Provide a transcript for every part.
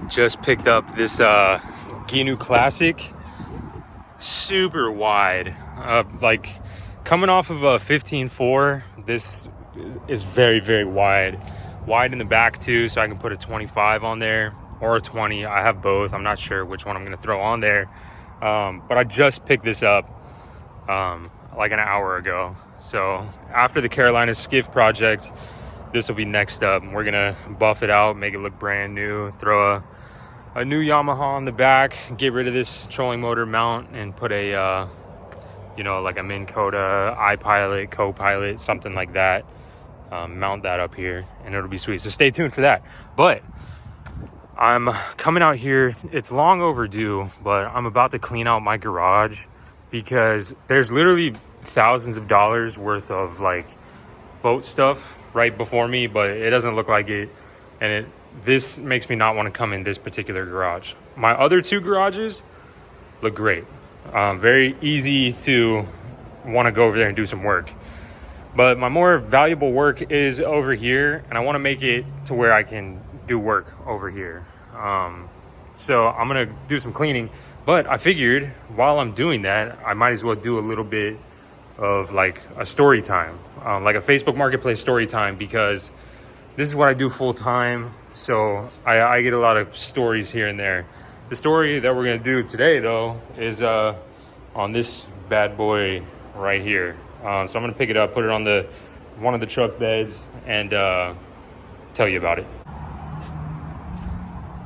Just picked up this Gnu Classic, super wide. Like coming off of a 15.4, this is very, very wide. Wide in the back too, so I can put a 25 on there or a 20. I have both. I'm not sure which one I'm gonna throw on there. But I just picked this up like an hour ago. So after the Carolina Skiff project, this will be next up. We're gonna buff it out, make it look brand new, throw a new Yamaha on the back, get rid of this trolling motor mount, and put a you know, like a Minn Kota iPilot, co-pilot, something like that. Mount that up here and it'll be sweet. So stay tuned for that. But I'm coming out here, it's long overdue, but I'm about to clean out my garage because there's literally thousands of dollars worth of like boat stuff right before me, but it doesn't look like it. And this makes me not want to come in this particular garage. My other two garages look great. Very easy to want to go over there and do some work. But my more valuable work is over here, and I want to make it to where I can do work over here. So I'm going to do some cleaning, but I figured while I'm doing that, I might as well do a little bit of like a story time, like a Facebook Marketplace story time, because this is what I do full time. So I get a lot of stories here and there. The story that we're going to do today, though, is on this bad boy right here. So I'm going to pick it up, put it on one of the truck beds, and tell you about it.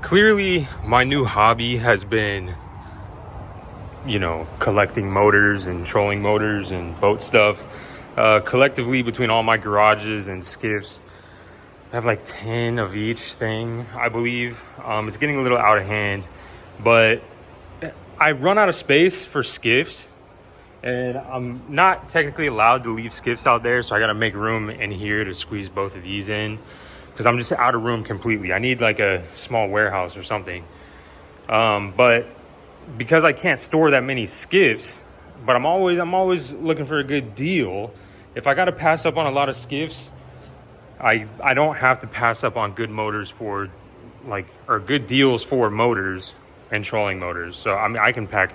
Clearly, my new hobby has been, you know, collecting motors and trolling motors and boat stuff. Collectively, between all my garages and skiffs, I have like 10 of each thing, I believe. It's getting a little out of hand, but I run out of space for skiffs, and I'm not technically allowed to leave skiffs out there, so I got to make room in here to squeeze both of these in, because I'm just out of room completely. I need like a small warehouse or something. But because I can't store that many skiffs, but I'm always looking for a good deal. If I got to pass up on a lot of skiffs, I don't have to pass up on good motors for like, or good deals for motors and trolling motors. So I mean, I can pack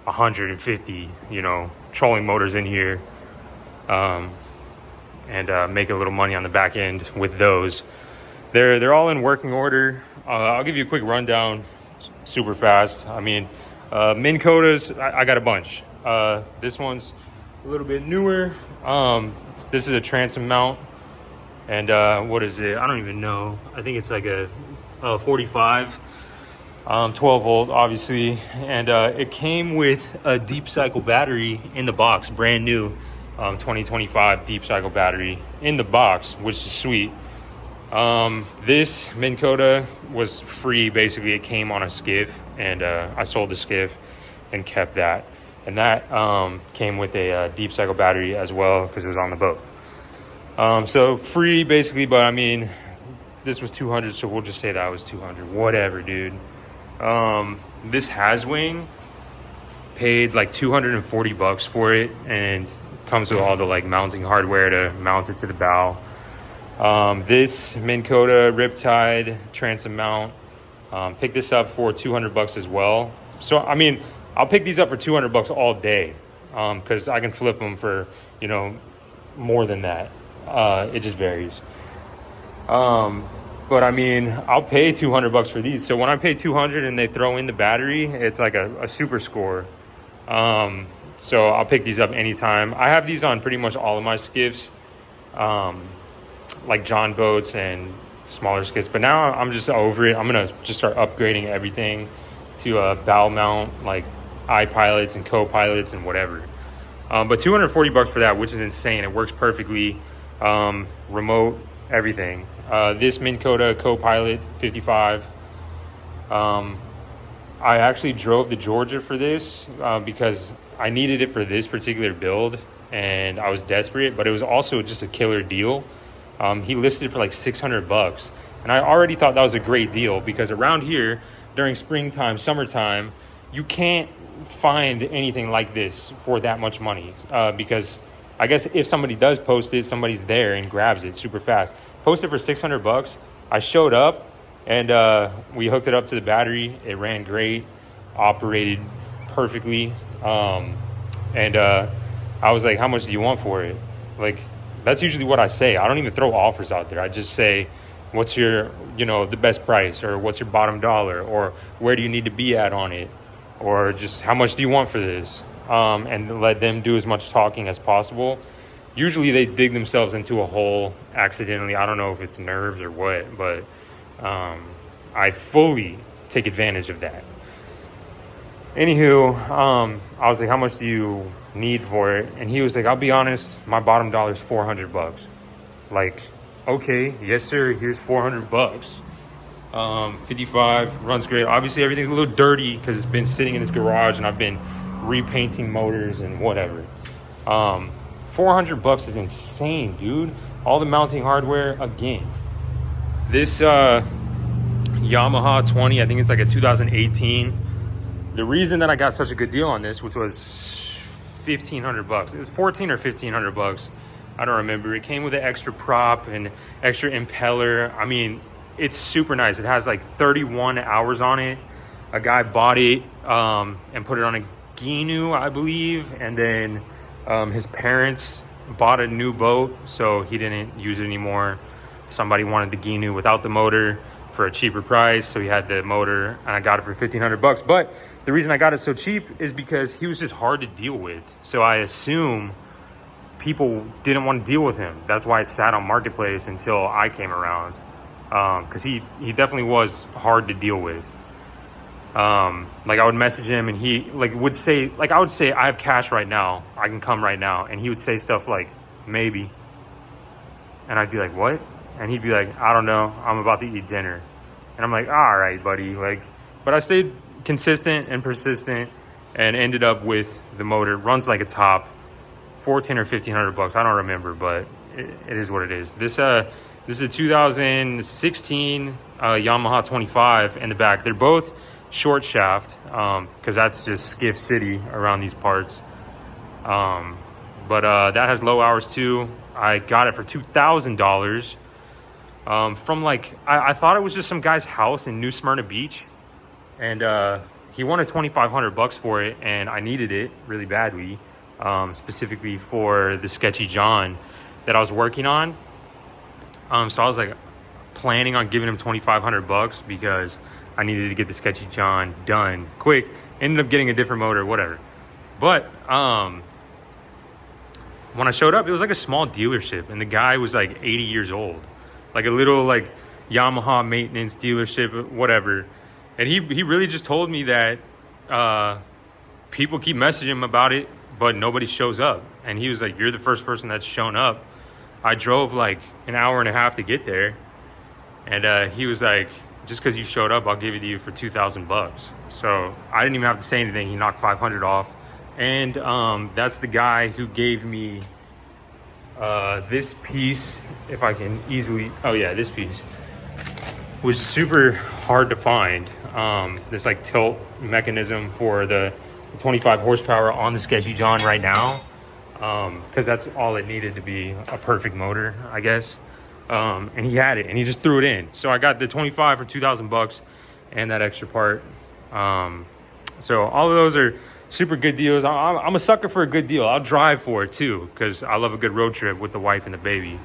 150, you know, trolling motors in here, and make a little money on the back end with those. They're all in working order. I'll give you a quick rundown, super fast. I mean, Minn Kotas, I got a bunch. This one's a little bit newer. This is a transom mount, and what is it? I don't even know. I think it's like a 45, 12 volt, obviously, and it came with a deep cycle battery in the box, brand new, 2025 deep cycle battery in the box, which is sweet. This Minn Kota was free. Basically, it came on a skiff, and I sold the skiff and kept that. And that came with a deep cycle battery as well, because it was on the boat. So free basically, but I mean, this was 200, so we'll just say that was 200. Whatever, dude. This Haswing, paid like 240 bucks for it, and comes with all the like mounting hardware to mount it to the bow. This Minn Kota Riptide transom mount, picked this up for 200 bucks as well. So I mean, I'll pick these up for 200 bucks all day, because I can flip them for, you know, more than that. It just varies. But I mean, I'll pay 200 bucks for these. So when I pay 200 and they throw in the battery, it's like a super score. So I'll pick these up anytime. I have these on pretty much all of my skiffs, like John boats and smaller skiffs. But now I'm just over it. I'm gonna just start upgrading everything to a bow mount, like iPilots and co-pilots and whatever. But 240 bucks for that, which is insane. It works perfectly. Remote, everything. This Minn Kota co-pilot 55. I actually drove to Georgia for this because I needed it for this particular build, and I was desperate, but it was also just a killer deal. He listed it for like 600 bucks, and I already thought that was a great deal, because around here during springtime, summertime, you can't find anything like this for that much money, because I guess if somebody does post it, somebody's there and grabs it super fast. Posted for 600 bucks. I showed up And we hooked it up to the battery. It ran great, operated perfectly. And I was like, how much do you want for it? Like, that's usually what I say. I don't even throw offers out there. I just say, what's your, the best price, or what's your bottom dollar, or where do you need to be at on it, or just how much do you want for this? And let them do as much talking as possible. Usually they dig themselves into a hole accidentally. I don't know if it's nerves or what, but I fully take advantage of that. Anywho, I was like, how much do you need for it? And he was like, I'll be honest, my bottom dollar is $400. Like, okay, yes sir, here's $400. 55, runs great. Obviously everything's a little dirty because it's been sitting in this garage and I've been repainting motors and whatever. $400 is insane, dude. All the mounting hardware, again. This Yamaha 20, I think it's like a 2018. The reason that I got such a good deal on this, which was $1,500, it was $1,400 or $1,500. I don't remember. It came with an extra prop and extra impeller. I mean, it's super nice. It has like 31 hours on it. A guy bought it and put it on a Ginu, I believe, and then his parents bought a new boat, so he didn't use it anymore. Somebody wanted the Ginu without the motor for a cheaper price, so he had the motor, and I got it for $1,500. But the reason I got it so cheap is because he was just hard to deal with. So I assume people didn't want to deal with him. That's why it sat on Marketplace until I came around, because he definitely was hard to deal with. Like I would message him and he would say, I would say, I have cash right now, I can come right now, and he would say stuff like, maybe, and I'd be like, what? And he'd be like, I don't know, I'm about to eat dinner. And I'm like, all right, buddy. But I stayed consistent and persistent and ended up with the motor. Runs like a top. $1,400 or $1,500, I don't remember, but it is what it is. This is a 2016 Yamaha 25 in the back. They're both short shaft, because that's just Skiff City around these parts. But that has low hours too. I got it for $2,000 from I thought it was just some guy's house in New Smyrna Beach, and he wanted $2,500 for it, and I needed it really badly, specifically for the Sketchy John that I was working on. So I was like planning on giving him $2,500 because I needed to get the Sketchy John done quick. Ended up getting a different motor, whatever. But when I showed up, it was like a small dealership, and the guy was like 80 years old, like a little Yamaha maintenance dealership, whatever. And he really just told me that people keep messaging him about it, but nobody shows up. And he was like, you're the first person that's shown up. I drove like an hour and a half to get there, and he was like, just because you showed up, I'll give it to you for $2,000. So I didn't even have to say anything. He knocked $500 off. And that's the guy who gave me this piece, if I can easily, oh yeah, this piece was super hard to find. This tilt mechanism for the 25 horsepower on the Sketchy John right now, because that's all it needed to be a perfect motor, I guess. And he had it, and he just threw it in. So I got the 25 for $2,000 and that extra part. So all of those are super good deals. I'm a sucker for a good deal. I'll drive for it too, because I love a good road trip with the wife and the baby.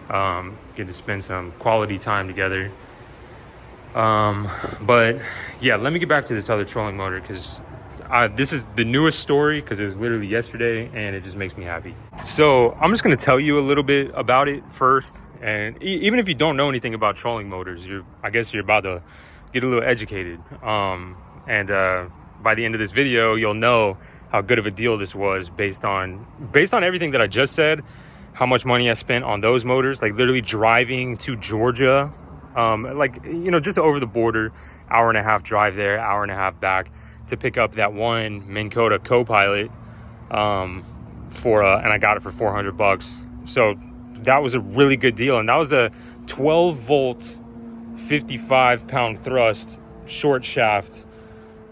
Get to spend some quality time together. But yeah, let me get back to this other trolling motor, because this is the newest story, because it was literally yesterday, and it just makes me happy. So I'm just going to tell you a little bit about it first. And even if you don't know anything about trolling motors, I guess you're about to get a little educated. And by the end of this video, you'll know how good of a deal this was based on everything that I just said, how much money I spent on those motors, literally driving to Georgia, just over the border, hour and a half drive there, hour and a half back to pick up that one Minn Kota Copilot, and I got it for $400. So that was a really good deal. And that was a 12 volt, 55 pound thrust, short shaft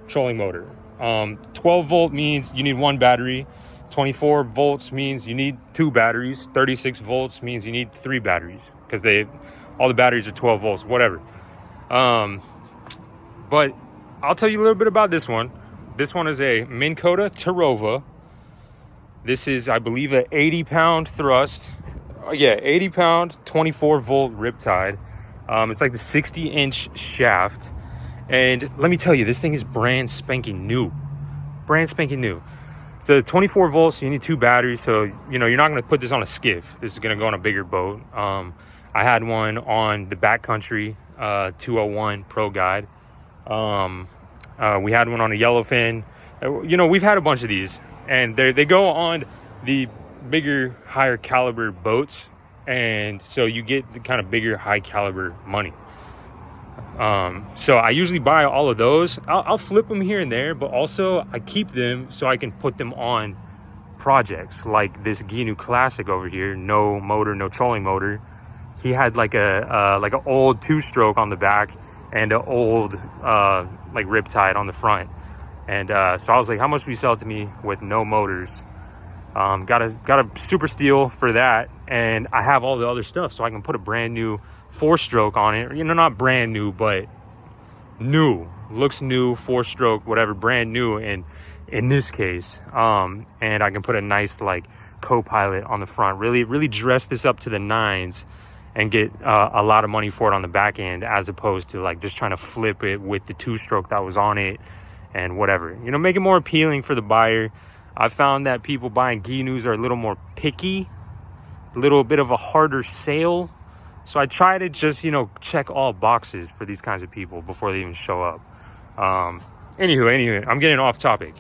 trolling motor. 12 volt means you need one battery. 24 volts means you need two batteries. 36 volts means you need three batteries, because all the batteries are 12 volts, whatever. But I'll tell you a little bit about this one. This one is a Minn Kota Tarova. This is, I believe, an 80-pound thrust. Yeah, 80-pound, 24-volt riptide. It's like the 60-inch shaft. And let me tell you, this thing is brand spanking new. Brand spanking new. It's a 24 volts, so you need 2 batteries. So, you know, you're not going to put this on a skiff. This is going to go on a bigger boat. I had one on the backcountry 201 Pro Guide. We had one on a yellowfin. You know, we've had a bunch of these. And they go on the bigger, higher caliber boats. And so you get the kind of bigger, high caliber money. So I usually buy all of those. I'll flip them here and there, but also I keep them so I can put them on projects like this Ginu Classic over here. No motor, no trolling motor. He had like an old 2-stroke on the back and an old like riptide on the front. And so I was like, how much will you sell to me with no motors? Got a super steal for that, and I have all the other stuff, so I can put a brand new 4-stroke on it. You know, not brand new, but new, looks new, 4-stroke, whatever, brand new. And in this case, and I can put a nice like co-pilot on the front. Really dress this up to the nines and get a lot of money for it on the back end, as opposed to like just trying to flip it with the 2-stroke that was on it and whatever. You know, make it more appealing for the buyer. I found that people buying Ginus are a little more picky, a little bit of a harder sale. So I try to just, you know, check all boxes for these kinds of people before they even show up. Anywho, I'm getting off topic.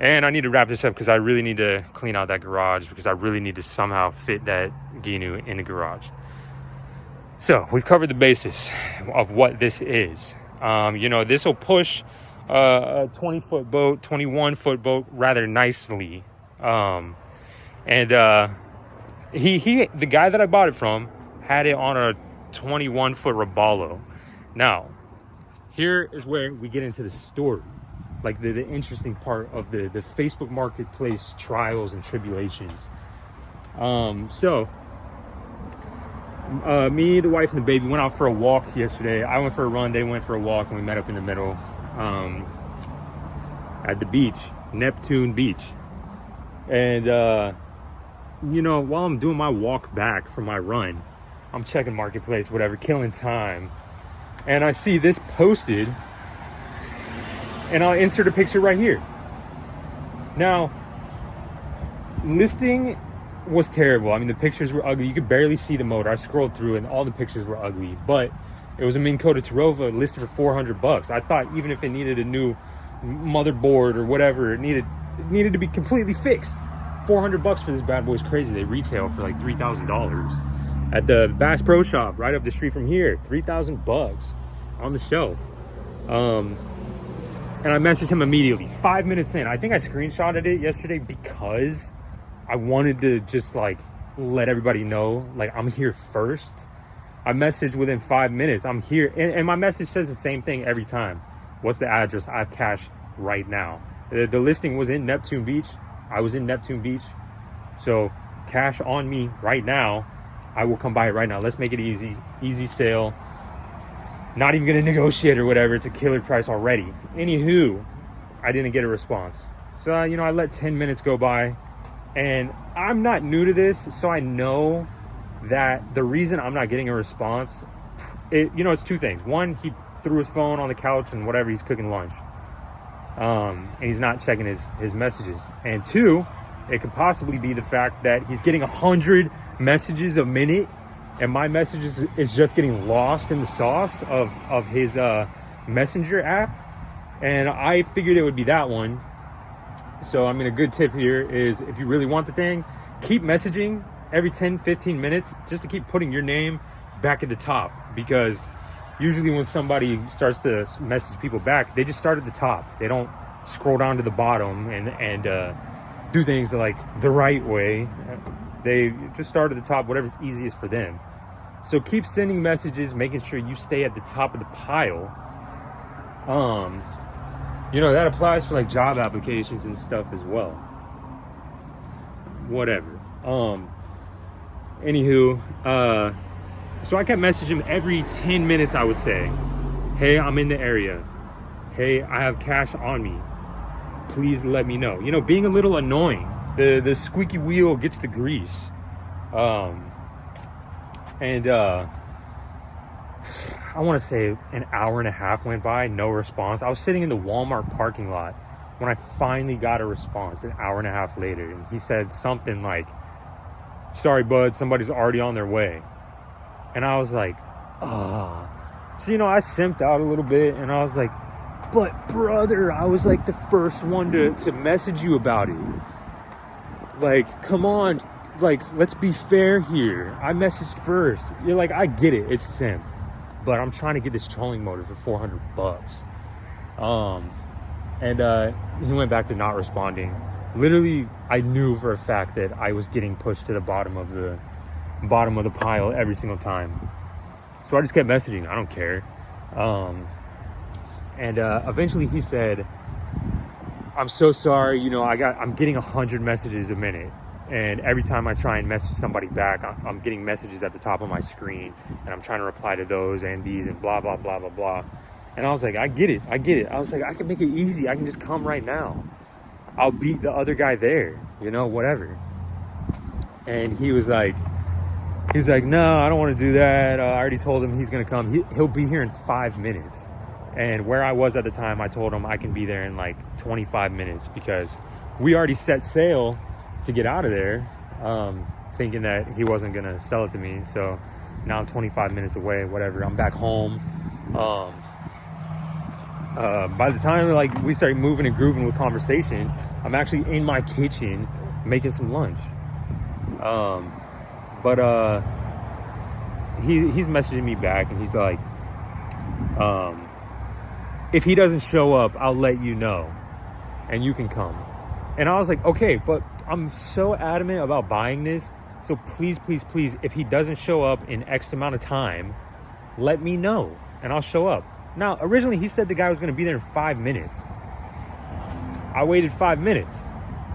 And I need to wrap this up because I really need to clean out that garage, because I really need to somehow fit that Ginu in the garage. So we've covered the basis of what this is. You know, this will push a 20-foot boat, 21-foot boat rather nicely. The guy that I bought it from had it on a 21-foot Robalo. Now, here is where we get into the story, like the interesting part of the Facebook marketplace trials and tribulations. Me, the wife, and the baby went out for a walk yesterday. I went for a run, they went for a walk, and we met up in the middle at the beach, Neptune Beach. And you know, while I'm doing my walk back from my run, I'm checking marketplace, whatever, killing time, and I see this posted, and I'll insert a picture right here. Now, listing was terrible. I mean, the pictures were ugly. You could barely see the motor. I scrolled through and all the pictures were ugly, but it was a Minn Kota Tarova listed for $400. I thought even if it needed a new motherboard or whatever, it needed to be completely fixed. $400 for this bad boy is crazy. They retail for like $3,000 at the Bass Pro Shop right up the street from here. $3,000 on the shelf. And I messaged him immediately 5 minutes in. I think I screenshotted it yesterday because I wanted to just like let everybody know, like, I'm here first. I messaged within 5 minutes, I'm here. And my message says the same thing every time. What's the address? I have cash right now. The listing was in Neptune Beach. I was in Neptune Beach. So cash on me right now. I will come by it right now. Let's make it easy sale. Not even gonna negotiate or whatever. It's a killer price already. Anywho, I didn't get a response. So, you know, I let 10 minutes go by. And I'm not new to this, so I know that the reason I'm not getting a response, it's two things. One, he threw his phone on the couch and whatever, he's cooking lunch. And he's not checking his messages. And two, it could possibly be the fact that he's getting 100 messages a minute, and my messages is just getting lost in the sauce of his messenger app. And I figured it would be that one. So, I mean, a good tip here is, if you really want the thing, keep messaging every 10-15 minutes just to keep putting your name back at the top, because usually when somebody starts to message people back, they just start at the top. They don't scroll down to the bottom and do things like the right way. They just start at the top, whatever's easiest for them. So keep sending messages, making sure you stay at the top of the pile. You know, that applies for like job applications and stuff as well. Whatever. Anywho, so I kept messaging him every 10 minutes, I would say. Hey, I'm in the area. Hey, I have cash on me. Please let me know. You know, being a little annoying. The squeaky wheel gets the grease. And I want to say an hour and a half went by, no response. I was sitting in the Walmart parking lot when I finally got a response an hour and a half later. And he said something like, sorry, bud, somebody's already on their way. And I was like, ah. So, you know, I simped out a little bit and I was like, but brother, I was like the first one to message you about it. Like, come on, like, let's be fair here. I messaged first. You're like, I get it, it's simp, but I'm trying to get this trolling motor for $400. And he went back to not responding. Literally, I knew for a fact that I was getting pushed to the bottom of the pile every single time. So I just kept messaging. I don't care. And eventually he said, I'm so sorry, you know, I'm getting 100 messages a minute. And every time I try and message somebody back, I'm getting messages at the top of my screen. And I'm trying to reply to those and these and blah, blah, blah, blah, blah. And I was like, I get it. I was like, I can make it easy. I can just come right now. I'll beat the other guy there, you know, whatever. And he was like, no, I don't want to do that. I already told him he's going to come. He'll be here in 5 minutes. And where I was at the time, I told him I can be there in like 25 minutes because we already set sail to get out of there, thinking that he wasn't going to sell it to me. So now I'm 25 minutes away, whatever. I'm back home. By the time like we started moving and grooving with conversation, I'm actually in my kitchen making some lunch. But he's messaging me back and he's like, if he doesn't show up, I'll let you know and you can come. And I was like, okay, but I'm so adamant about buying this. So please, please, please, if he doesn't show up in X amount of time, let me know and I'll show up. Now, originally he said the guy was going to be there in 5 minutes. I waited 5 minutes.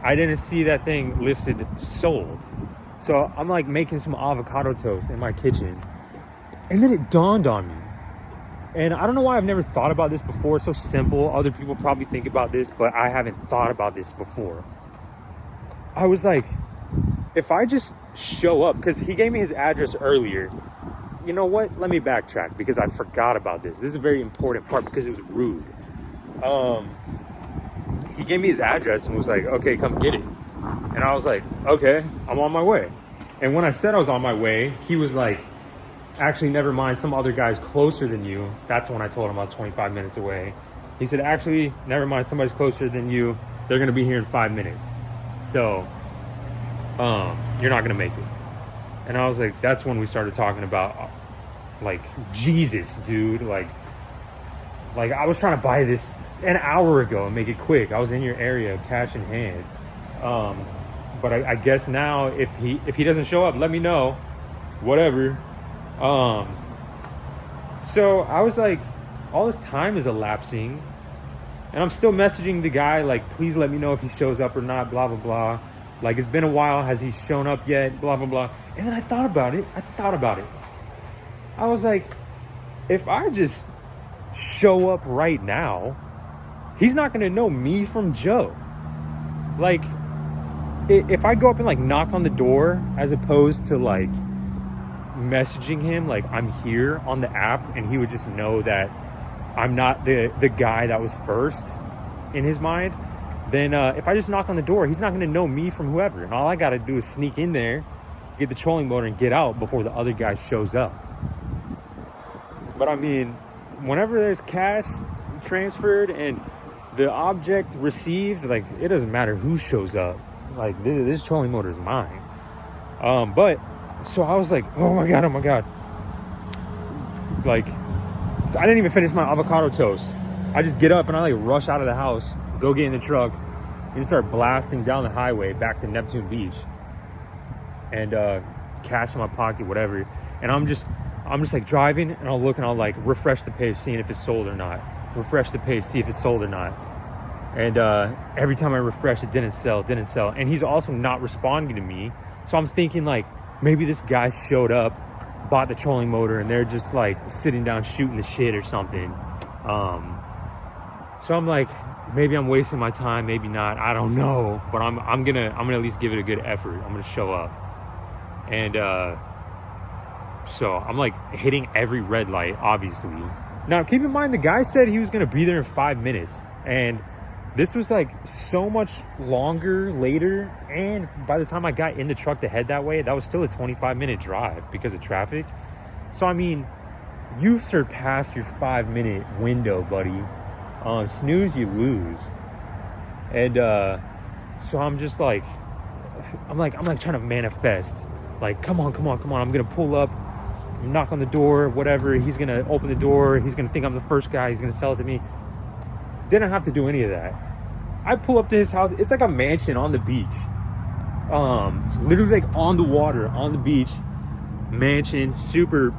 I didn't see that thing listed sold. So I'm like making some avocado toast in my kitchen. And then it dawned on me. And I don't know why I've never thought about this before. It's so simple. Other people probably think about this, but I haven't thought about this before. I was like, if I just show up, because he gave me his address earlier. You know what? Let me backtrack because I forgot about this. This is a very important part because it was rude. He gave me his address and was like, okay, come get it. And I was like, okay, I'm on my way. And when I said I was on my way, he was like, actually, never mind, some other guy's closer than you. That's when I told him I was 25 minutes away. He said, actually, never mind, somebody's closer than you. They're going to be here in 5 minutes. So, you're not going to make it. And I was like, that's when we started talking about, like, Jesus, dude. Like I was trying to buy this an hour ago and make it quick. I was in your area, cash in hand. But I guess now, if he doesn't show up, let me know. Whatever. So I was like, all this time is elapsing and I'm still messaging the guy like, please let me know if he shows up or not, blah blah blah. Like, it's been a while, has he shown up yet, blah blah blah. And then I thought about it. I was like, if I just show up right now, he's not gonna know me from Joe. Like, if I go up and like knock on the door as opposed to like messaging him like I'm here on the app, and he would just know that I'm not the guy that was first in his mind, then if I just knock on the door, he's not going to know me from whoever, and all I got to do is sneak in there, get the trolling motor and get out before the other guy shows up. But I mean, whenever there's cash transferred and the object received, like, it doesn't matter who shows up. Like, this trolling motor is mine. But so I was like, oh my god, like, I didn't even finish my avocado toast. I just get up and I like rush out of the house, go get in the truck, and start blasting down the highway back to Neptune Beach, and cash in my pocket, whatever. And I'm just like driving, and I'll look and I'll like refresh the page, seeing if it's sold or not. Refresh the page, see if it's sold or not. And every time I refresh, it didn't sell. And he's also not responding to me. So I'm thinking like, maybe this guy showed up, bought the trolling motor, and they're just like sitting down shooting the shit or something. So I'm like, maybe I'm wasting my time, maybe not, I don't know, but I'm gonna at least give it a good effort. I'm gonna show up. And so I'm like hitting every red light, obviously. Now keep in mind, the guy said he was gonna be there in 5 minutes, and this was like so much longer later, and by the time I got in the truck to head that way, that was still a 25-minute drive because of traffic. So I mean, you've surpassed your 5-minute window, buddy. Snooze, you lose. And so I'm just like, I'm like trying to manifest, like, come on, I'm gonna pull up, knock on the door, whatever. He's gonna open the door, he's gonna think I'm the first guy, he's gonna sell it to me. Didn't have to do any of that. I pull up to his house. It's like a mansion on the beach, literally like on the water, on the beach, mansion, super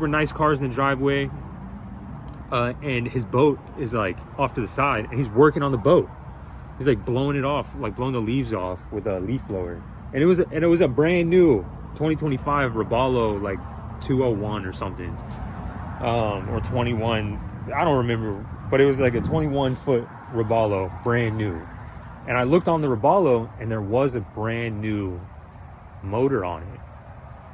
nice cars in the driveway. And his boat is like off to the side, and he's working on the boat. He's like blowing it off, like blowing the leaves off with a leaf blower. And it was a brand new 2025 Robalo, like 201 or something, or 21. I don't remember, but it was like a 21-foot Robalo, brand new. And I looked on the Robalo, and there was a brand new motor on it.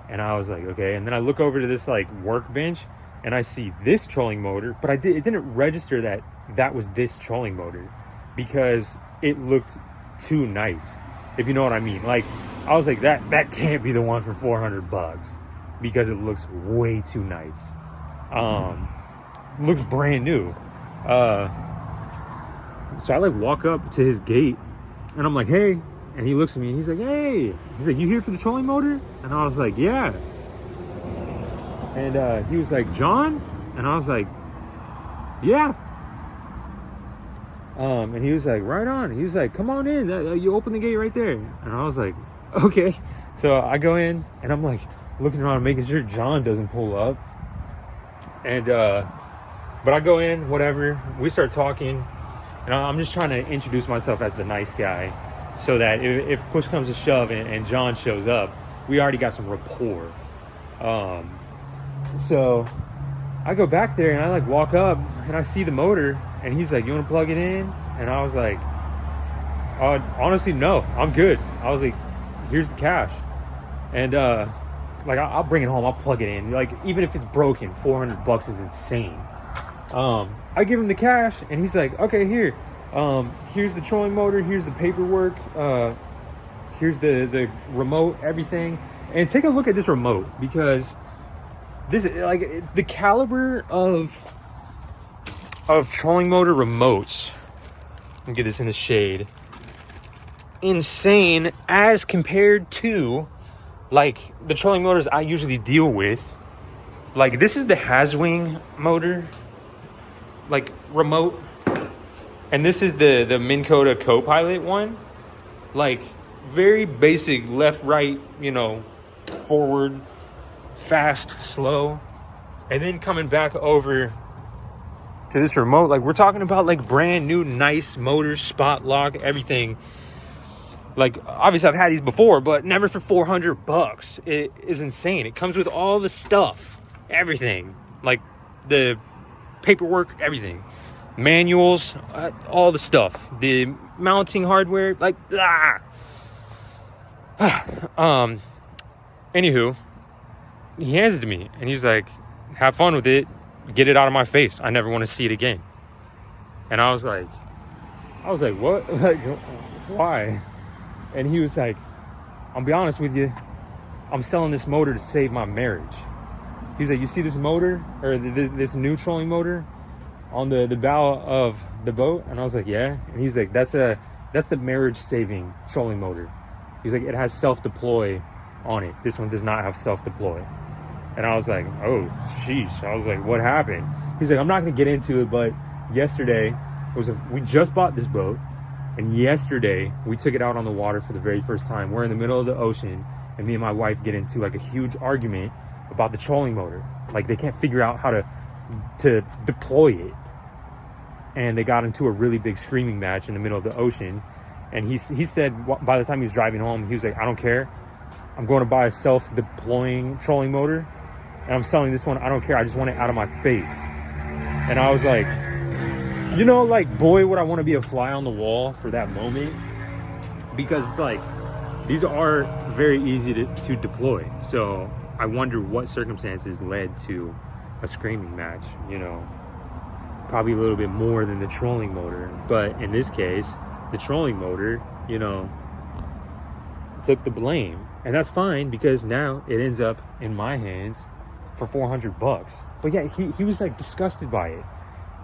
And I was like, okay. And then I look over to this like workbench, and I see this trolling motor, but it didn't register that was this trolling motor, because it looked too nice, if you know what I mean. Like, I was like, that can't be the one for $400, because it looks way too nice. Looks brand new. So I like walk up to his gate, and I'm like, hey, and he looks at me and he's like, hey, he's like, you here for the trolling motor? And I was like, yeah. And he was like, John? And I was like, yeah. And he was like, right on. He was like, come on in. You open the gate right there. And I was like, okay. So I go in, and I'm like looking around, making sure John doesn't pull up. And but I go in, whatever. We start talking, and I'm just trying to introduce myself as the nice guy, so that if push comes to shove and John shows up, we already got some rapport. So I go back there, and I like walk up, and I see the motor, and he's like, you want to plug it in? And I was like, honestly, no, I'm good. I was like, here's the cash. And like, I'll bring it home, I'll plug it in. Like, even if it's broken, $400 is insane. I give him the cash, and he's like, okay, here. Here's the trolling motor, here's the paperwork, here's the remote, everything. And take a look at this remote, because this, like, the caliber of trolling motor remotes, let me get this in the shade, insane as compared to like the trolling motors I usually deal with. Like, this is the Haswing motor, like, remote, and this is the Minn Kota Copilot one. Like, very basic, left, right, forward, fast, slow. And then coming back over to this remote, like, we're talking about like brand new, nice motors, spot lock, everything. Like, obviously I've had these before, but never for $400. It is insane. It comes with all the stuff, everything, like the paperwork, everything, manuals, all the stuff, the mounting hardware, like, anywho, he hands it to me, and he's like, have fun with it, get it out of my face, I never want to see it again. And I was like, what? Like, why? And he was like, I'll be honest with you, I'm selling this motor to save my marriage. He's like, you see this motor, or this new trolling motor on the bow of the boat? And I was like, yeah. And he's like, that's the marriage saving trolling motor. He's like, it has self-deploy on it. This one does not have self-deploy. And I was like, oh, sheesh. I was like, what happened? He's like, I'm not going to get into it, but yesterday we just bought this boat, and yesterday we took it out on the water for the very first time. We're in the middle of the ocean, and me and my wife get into like a huge argument about the trolling motor. Like, they can't figure out how to deploy it. And they got into a really big screaming match in the middle of the ocean. And he said by the time he was driving home, he was like, I don't care. I'm going to buy a self-deploying trolling motor, and I'm selling this one. I don't care. I just want it out of my face. And I was like, you know, like, boy, would I want to be a fly on the wall for that moment, because it's like, these are very easy to deploy. So I wonder what circumstances led to a screaming match, you know, probably a little bit more than the trolling motor. But in this case, the trolling motor, you know, took the blame. And that's fine, because now it ends up in my hands for $400. But yeah, he was like disgusted by it.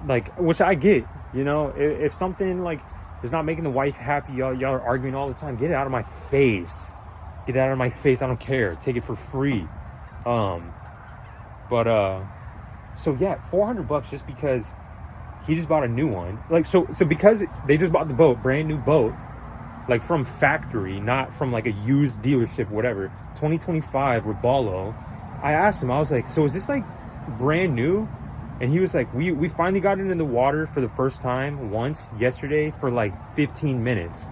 Like, which I get, you know, if something like is not making the wife happy, y'all are arguing all the time, get it out of my face. Get it out of my face. I don't care. Take it for free. So yeah, $400 just because he just bought a new one. Like, so because they just bought the boat, brand new boat, like from factory, not from like a used dealership, whatever, 2025 Robalo. I asked him, I was like, so is this like brand new? And he was like, we finally got it in the water for the first time once yesterday for like 15 minutes.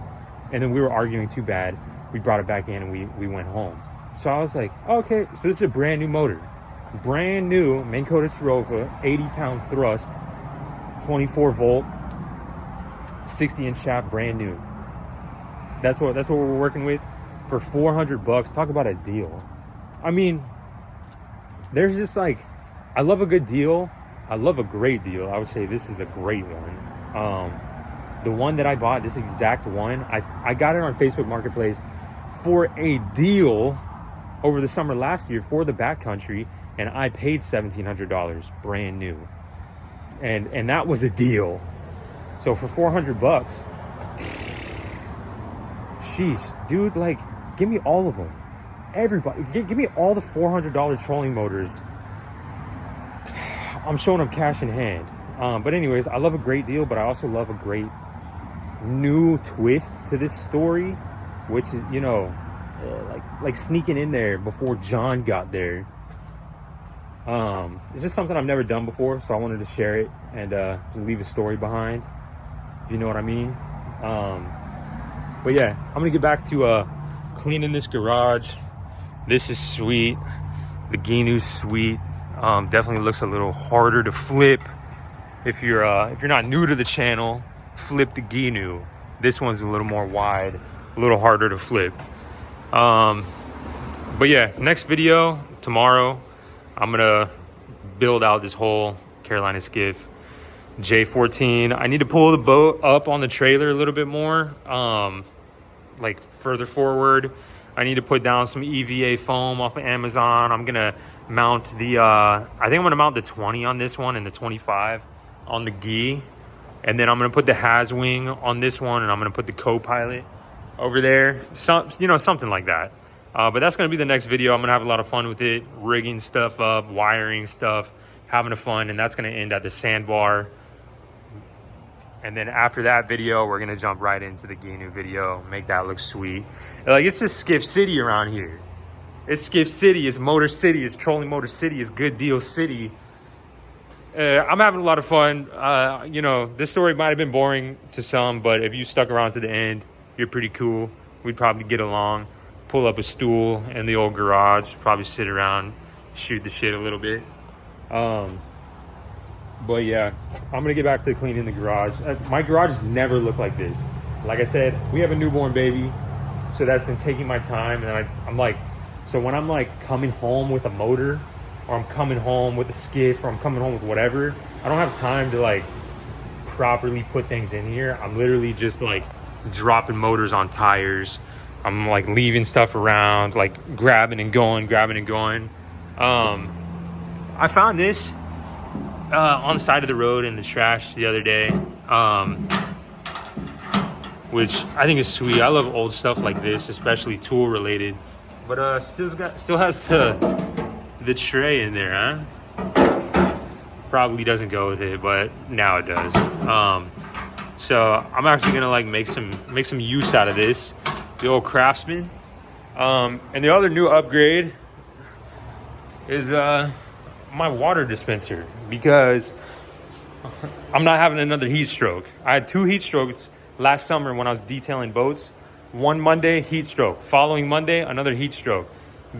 And then we were arguing too bad. We brought it back in and we went home. So I was like, okay, so this is a brand new motor. Brand new Minn Kota Tarova, 80-pound thrust, 24 volt, 60-inch shaft, brand new. That's what we're working with for $400. Talk about a deal. I mean, there's just like, I love a good deal. I love a great deal. I would say this is a great one. The one that I bought, this exact one, I got it on Facebook Marketplace for a deal over the summer last year for the backcountry, and I paid $1,700 brand new. And that was a deal. So for $400, sheesh, dude, like, give me all of them. Everybody, give me all the $400 trolling motors. I'm showing them cash in hand. But anyways, I love a great deal, but I also love a great new twist to this story, which is, you know, like sneaking in there before John got there. It's just something I've never done before, so I wanted to share it and leave a story behind, if you know what I mean. But yeah, I'm gonna get back to cleaning this garage. This is sweet. The Ginu's sweet. Definitely looks a little harder to flip. If you're not new to the channel, flip the Ginu. This one's a little more wide, a little harder to flip. But yeah, next video tomorrow, I'm gonna build out this whole Carolina Skiff J14. I need to pull the boat up on the trailer a little bit more, like further forward. I need to put down some EVA foam off of Amazon. I'm gonna mount the I think I'm gonna mount the 20 on this one and the 25 on the gi, and then I'm gonna put the has wing on this one, and I'm gonna put the co-pilot over there, you know, something like that. But that's gonna be the next video. I'm gonna have a lot of fun with it, rigging stuff up, wiring stuff, having a fun, and that's gonna end at the sandbar. And then after that video, we're gonna jump right into the Ginu video, make that look sweet. Like, it's just Skiff City around here. It's Skiff City, it's Motor City, it's Trolling Motor City, it's Good Deal City. I'm having a lot of fun. You know, this story might have been boring to some, but if you stuck around to the end, you're pretty cool. We'd probably get along, pull up a stool in the old garage, probably sit around, shoot the shit a little bit. But yeah, I'm gonna get back to cleaning the garage. My garage has never looked like this. Like I said, we have a newborn baby, so that's been taking my time. And I'm like, so when I'm like coming home with a motor, or I'm coming home with a skiff, or I'm coming home with whatever, I don't have time to like properly put things in here. I'm literally just like dropping motors on tires. I'm like leaving stuff around, like grabbing and going. I found this on the side of the road in the trash the other day, which I think is sweet. I love old stuff like this, especially tool related. But still has the tray in there, huh? Probably doesn't go with it, but now it does. So I'm actually gonna like make some use out of this, the old Craftsman. And the other new upgrade is my water dispenser, because I'm not having another heat stroke. I had 2 heat strokes last summer when I was detailing boats. One Monday, heat stroke. Following Monday, another heat stroke.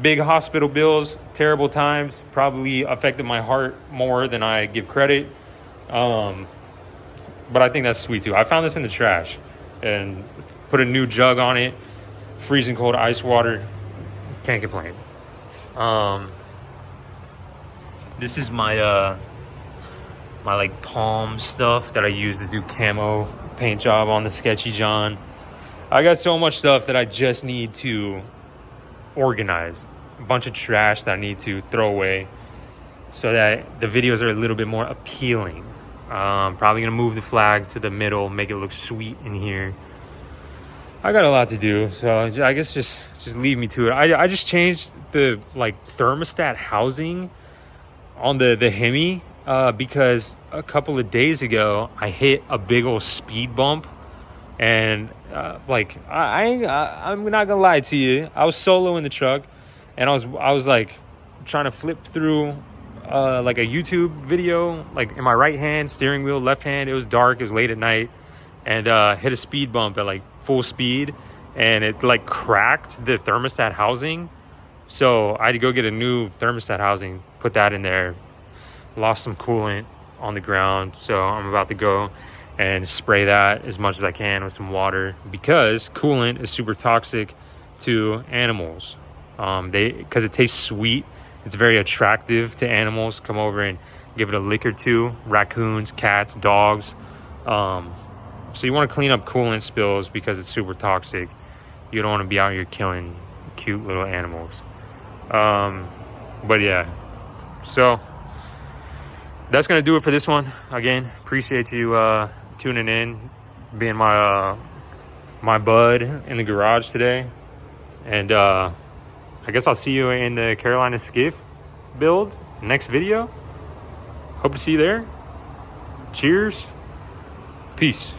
Big hospital bills, terrible times, probably affected my heart more than I give credit. But I think that's sweet too. I found this in the trash and put a new jug on it, freezing cold ice water. Can't complain. This is my my like palm stuff that I use to do camo paint job on the Sketchy John. I got so much stuff that I just need to organize. A bunch of trash that I need to throw away so that the videos are a little bit more appealing. Probably gonna move the flag to the middle, make it look sweet in here. I got a lot to do, so I guess just leave me to it. I just changed the like thermostat housing on the Hemi because a couple of days ago I hit a big old speed bump, and like I'm not gonna lie to you, I was solo in the truck, and I was like trying to flip through like a YouTube video, like in my right hand, steering wheel, left hand. It was dark, it was late at night, and hit a speed bump at like full speed, and it like cracked the thermostat housing. So I had to go get a new thermostat housing, put that in there. Lost some coolant on the ground, so I'm about to go and spray that as much as I can with some water, because coolant is super toxic to animals. Because it tastes sweet, it's very attractive to animals. Come over and give it a lick or two. Raccoons, cats, dogs. So you want to clean up coolant spills because it's super toxic. You don't want to be out here killing cute little animals. But yeah, so that's gonna do it for this one. Again, appreciate you tuning in, being my my bud in the garage today. And I guess I'll see you in the Carolina Skiff build next video. Hope to see you there. Cheers. Peace.